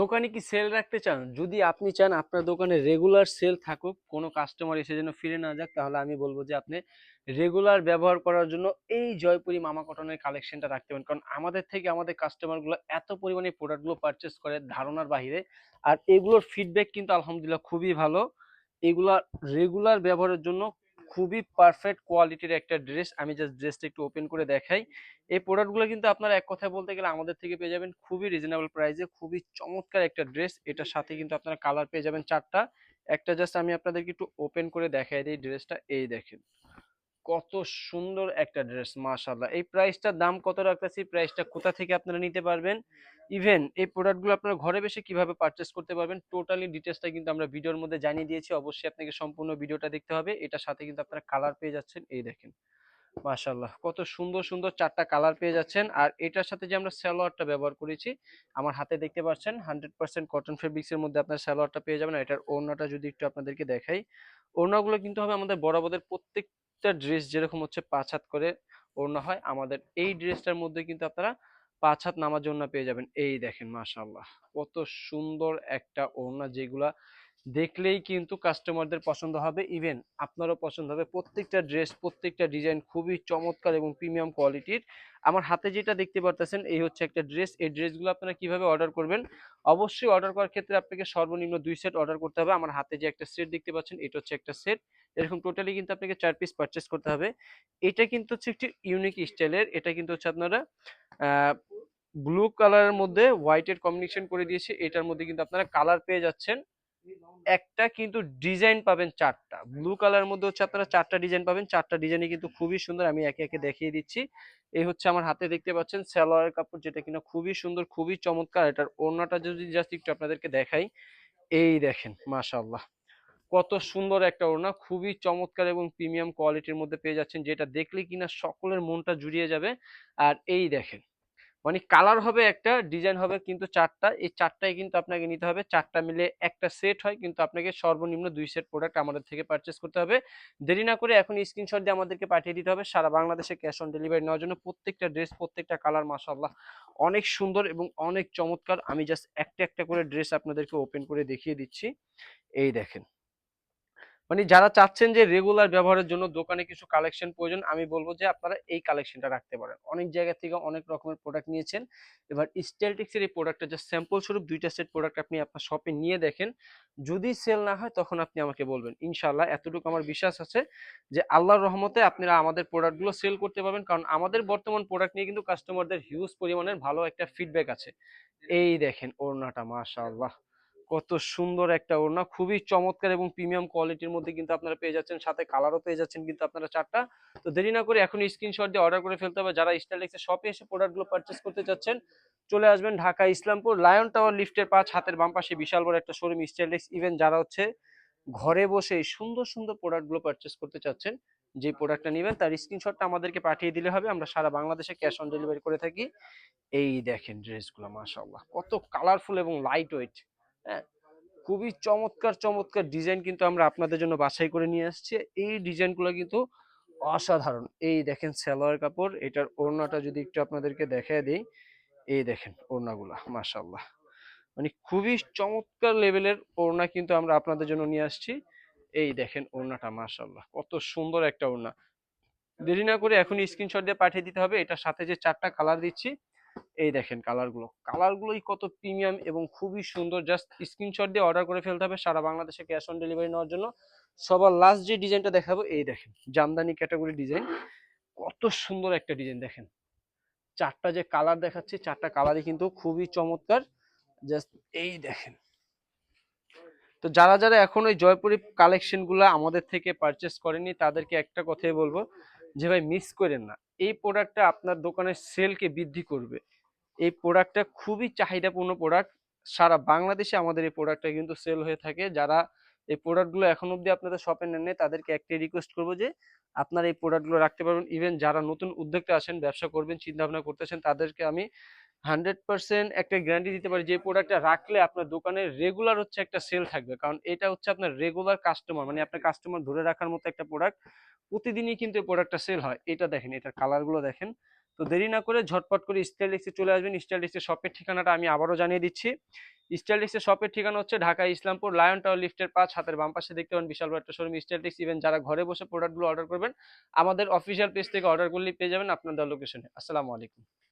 দোকানে কি সেল রাখতে চান? যদি আপনি চান আপনার দোকানে রেগুলার সেল থাকুক, কোনো কাস্টমার এসে যেন ফিরে না যাক, তাহলে আমি বলব যে আপনি রেগুলার ব্যবহার করার জন্য এই জয়পুরি মামা কটনের কালেকশনটা রাখতে পারেন। কারণ আমাদের থেকে আমাদের কাস্টমারগুলো এত পরিমাণে প্রোডাক্টগুলো পারচেজ করে ধারণার বাহিরে। আর এগুলোর ফিডব্যাক কিন্তু আলহামদুলিল্লাহ খুবই ভালো। এগুলা রেগুলার ব্যবহারের জন্য খুবই পারফেক্ট কোয়ালিটির একটা ড্রেস। আমি জাস্ট ড্রেসটা একটু ওপেন করে দেখাই। এই প্রোডাক্টগুলো কিন্তু আপনারা এক কথায় বলতে গেলে আমাদের থেকে পেয়ে যাবেন খুবই রিজনেবল প্রাইসে, খুবই চমৎকার একটা ড্রেস। এটার সাথে কিন্তু আপনারা কালার পেয়ে যাবেন চারটা। একটা জাস্ট আমি আপনাদেরকে একটু ওপেন করে দেখাই দিই ড্রেসটা। এই দেখেন কত সুন্দর একটা ড্রেস, মাশাআল্লাহ। এই প্রাইসটার দাম কত রাখতেছি, প্রাইসটা কোথা থেকে আপনারা নিতে পারবেন, ইভেন এই প্রোডাক্টগুলো আপনারা ঘরে বসে কিভাবে পারচেস করতে পারবেন, টোটালি ডিটেইলসটা কিন্তু আমরা ভিডিওর মধ্যে জানিয়ে দিয়েছি। অবশ্যই আপনাকে সম্পূর্ণ ভিডিওটা দেখতে হবে। এটার সাথে কিন্তু আপনারা কালার পেয়ে যাচ্ছেন, এই দেখেন মাশাআল্লাহ কত সুন্দর সুন্দর চারটা কালার পেয়ে যাচ্ছেন। আর এটার সাথে যে আমরা সালোয়ারটা ব্যবহার করেছি, আমার হাতে দেখতে পাচ্ছেন 100% কটন ফেব্রিক্স এর মধ্যে আপনার সালোয়ারটা পেয়ে যাবেন। আর এটার ওড়নাটা যদি একটু আপনাদেরকে দেখাই, ওড়নাগুলো কিন্তু হবে আমাদের বরাবরের প্রত্যেকটা ড্রেস যেরকম হচ্ছে 5 হাত করে ওড়না হয়, আমাদের এই ড্রেসটার মধ্যে কিন্তু আপনারা 5 হাত নামার জন্য পেয়ে যাবেন। এই দেখেন মাশাআল্লাহ কত সুন্দর একটা ওড়না, যেগুলা দেখলেই কিন্তু কাস্টমারদের পছন্দ হবে, ইভেন আপনারও পছন্দ হবে। প্রত্যেকটা ড্রেস প্রত্যেকটা ডিজাইন খুবই চমৎকার এবং প্রিমিয়াম কোয়ালিটির। আমার হাতে যেটা দেখতে পারতেছেন এই হচ্ছে একটা ড্রেস। এই ড্রেসগুলো আপনারা কিভাবে অর্ডার করবেন, অবশ্যই অর্ডার করার ক্ষেত্রে আপনাকে সর্বনিম্ন 2 সেট অর্ডার করতে হবে। আমার হাতে যে একটা সেট দেখতে পাচ্ছেন এটা হচ্ছে একটা সেট, এরকম টোটালি কিন্তু আপনাকে 4 পিস পারচেস করতে হবে। এটা কিন্তু হচ্ছে একটি ইউনিক স্টাইলের, এটা কিন্তু হচ্ছে আপনারা ব্লু কালারের মধ্যে হোয়াইটের কম্বিনেশন করে দিয়েছে। এটার মধ্যে কিন্তু আপনারা কালার পেয়ে যাচ্ছেন, একটা কিন্তু ডিজাইন পাবেন চারটা। ব্লু কালার মধ্যে হচ্ছে আপনারা চারটা ডিজাইন পাবেন, চারটা ডিজাইনই কিন্তু খুবই সুন্দর। আমি একে একে দেখিয়ে দিচ্ছি। এই হচ্ছে আমার হাতে দেখতে পাচ্ছেন সালোয়ারের কাপড়, যেটা কিনা খুবই সুন্দর খুবই চমৎকার। এটার ওড়নাটা যদি জাস্ট একটু আপনাদেরকে দেখাই, এই দেখেন মাশাআল্লাহ কত সুন্দর একটা ওড়না, খুবই চমৎকার এবং প্রিমিয়াম কোয়ালিটির মধ্যে পেয়ে যাচ্ছেন, যেটা দেখলে কিনা সকলের মনটা জুড়িয়ে যাবে। আর এই দেখেন মানে কালার হবে একটা, ডিজাইন হবে কিন্তু চারটা। এই চারটাই কিন্তু আপনাকে নিতে হবে, চারটা মিলে একটা সেট হয়, কিন্তু আপনাকে সর্বনিম্ন 2 সেট প্রোডাক্ট আমাদের থেকে পারচেস করতে হবে। দেরি না করে এখন স্ক্রিনশট দিয়ে আমাদেরকে পাঠিয়ে দিতে হবে। সারা বাংলাদেশে ক্যাশ অন ডেলিভারি নেওয়ার জন্য। প্রত্যেকটা ড্রেস প্রত্যেকটা কালার মাশাআল্লাহ অনেক সুন্দর এবং অনেক চমৎকার। আমি জাস্ট একটা একটা করে ড্রেস আপনাদেরকে ওপেন করে দেখিয়ে দিচ্ছি। এই দেখেন মানে যারা চাচ্ছেন যে রেগুলার ব্যবহারের জন্য দোকানে কিছু কালেকশন প্রয়োজন, আমি বলবো যে আপনারা এই কালেকশনটা রাখতে পারেন। অনেক জায়গা থেকে অনেক রকমের প্রোডাক্ট নিয়েছেন, এবার স্টাইলটিক্স এর এই প্রোডাক্টটা জাস্ট স্যাম্পল স্বরূপ 2টা সেট প্রোডাক্ট আপনি আপনার শপে নিয়ে দেখেন। যদি সেল না হয় তখন আপনি আমাকে বলবেন, ইনশাআল্লাহ এতটুকু আমার বিশ্বাস আছে যে আল্লাহর রহমতে আপনারা আমাদের প্রোডাক্টগুলো সেল করতে পারবেন। কারণ আমাদের বর্তমান প্রোডাক্ট নিয়ে কিন্তু কাস্টমারদের হিউজ পরিমাণের ভালো একটা ফিডব্যাক আছে। এই দেখেন ওড়নাটা মাশাআল্লাহ কত সুন্দর একটা ওড়না, খুবই চমৎকার এবং প্রিমিয়াম কোয়ালিটির মধ্যে কিন্তু আপনারা পেয়ে যাচ্ছেন, সাথে কালারও পেয়ে যাচ্ছেন কিন্তু আপনারা চারটা। তো দেরি না করে এখন স্ক্রিনশট দিয়ে অর্ডার করে ফেলতে হবে। যারা স্টাইলেক্সের শপে এসে প্রোডাক্টগুলো পারচেস করতে চাচ্ছেন, চলে আসবেন ঢাকা ইসলামপুর লায়ন টাওয়ার লিফটের 5 হাতের বাম পাশে বিশাল বড় একটা শোরুম স্টাইলেক্স। ইভেন যারা হচ্ছে ঘরে বসে সুন্দর সুন্দর প্রোডাক্টগুলো পারচেস করতে চাচ্ছেন, যে প্রোডাক্টটা নেবেন তার স্ক্রিনশটটা আমাদেরকে পাঠিয়ে দিলে হবে। আমরা সারা বাংলাদেশে ক্যাশ অন ডেলিভারি করে থাকি। এই দেখেন ড্রেসগুলো মাশাআল্লাহ কত কালারফুল এবং লাইট ওয়েট। হ্যাঁ, খুবই চমৎকার চমৎকার ডিজাইন কিন্তু আমরা আপনাদের জন্য বাছাই করে নিয়ে আসছি। এই ডিজাইনগুলো কিন্তু অসাধারণ। এই দেখেন সালোয়ার কাপড়, এটার ওড়নাটা যদি একটু আপনাদেরকে দেখায় দেই, এই দেখেন ওড়নাগুলা মাশাআল্লাহ মানে খুবই চমৎকার লেভেলের ওড়না কিন্তু আমরা আপনাদের জন্য নিয়ে আসছি। এই দেখেন ওড়নাটা মাশাআল্লাহ কত সুন্দর একটা ওড়না। দেরি না করে এখন স্ক্রিনশট দিয়ে পাঠিয়ে দিতে হবে। এটার সাথে যে চারটা কালার দিচ্ছি, এই দেখেন কালারগুলোই কত প্রিমিয়াম এবং খুবই সুন্দর। জাস্ট স্ক্রিনশট দিয়ে অর্ডার করে ফেলতে হবে সারা বাংলাদেশে ক্যাশ অন ডেলিভারি নেওয়ার জন্য। সবার লাস্ট যে ডিজাইনটা দেখাবো, এই দেখেন জামদানি ক্যাটাগরি ডিজাইন, কত সুন্দর একটা ডিজাইন দেখেন। চারটা যে কালার দেখাচ্ছি, চারটা কালারই কিন্তু খুবই চমৎকার। জাস্ট এই দেখেন। তো যারা যারা এখন ওই জয়পুরি কালেকশন গুলা আমাদের থেকে পারচেস করেনি, তাদেরকে একটা কথাই বলবো যে ভাই মিস করেন না। এই প্রোডাক্টটা আপনার দোকানের সেলকে বৃদ্ধি করবে। এই প্রোডাক্টটা খুবই চাহিদাপূর্ণ প্রোডাক্ট। সারা বাংলাদেশে আমাদের এই প্রোডাক্টটা কিন্তু সেল হয়ে থাকে। যারা এই প্রোডাক্টগুলো এখন অবধি আপনাদের শপে নেন নাই, তাদেরকে একটাই রিকোয়েস্ট করবো যে আপনারা এই প্রোডাক্টগুলো রাখতে পারবেন। ইভেন যারা নতুন উদ্যোক্তা আছেন, ব্যবসা করবেন চিন্তা ভাবনা করতেছেন, তাদেরকে আমি 100% একটা গ্যারান্টি দিতে পারি যে প্রোডাক্টটা রাখলে আপনার দোকানে রেগুলার হচ্ছে একটা সেল থাকবে। কারণ এটা হচ্ছে আপনার রেগুলার কাস্টমার, মানে আপনার কাস্টমার ধরে রাখার মতো একটা প্রোডাক্ট। প্রতিদিনই কিন্তু এই প্রোডাক্টটা সেল হয়। এটা দেখেন, এটার কালারগুলো দেখেন তো দেরি না করে ঝটপট করে স্টাইলিশে চলে আসবেন। স্টাইলিশে শপের ঠিকানাটা আমি আবারও জানিয়ে দিচ্ছি। স্টাইলিশে শপের ঠিকানা হচ্ছে ঢাকা ইসলামপুর লায়ন টাওয়ার লিফটের ৫, হাতের বাম পাশে দেখতে পাবেন বিশাল বড় একটা শোরুম স্টাইলিশ। ইভেন যারা ঘরে বসে প্রোডাক্টগুলো অর্ডার করবেন আমাদের অফিসিয়াল পেজ থেকে অর্ডার করলেই পেয়ে যাবেন আপনার দেওয়া লোকেশনে। আসসালামু আলাইকুম।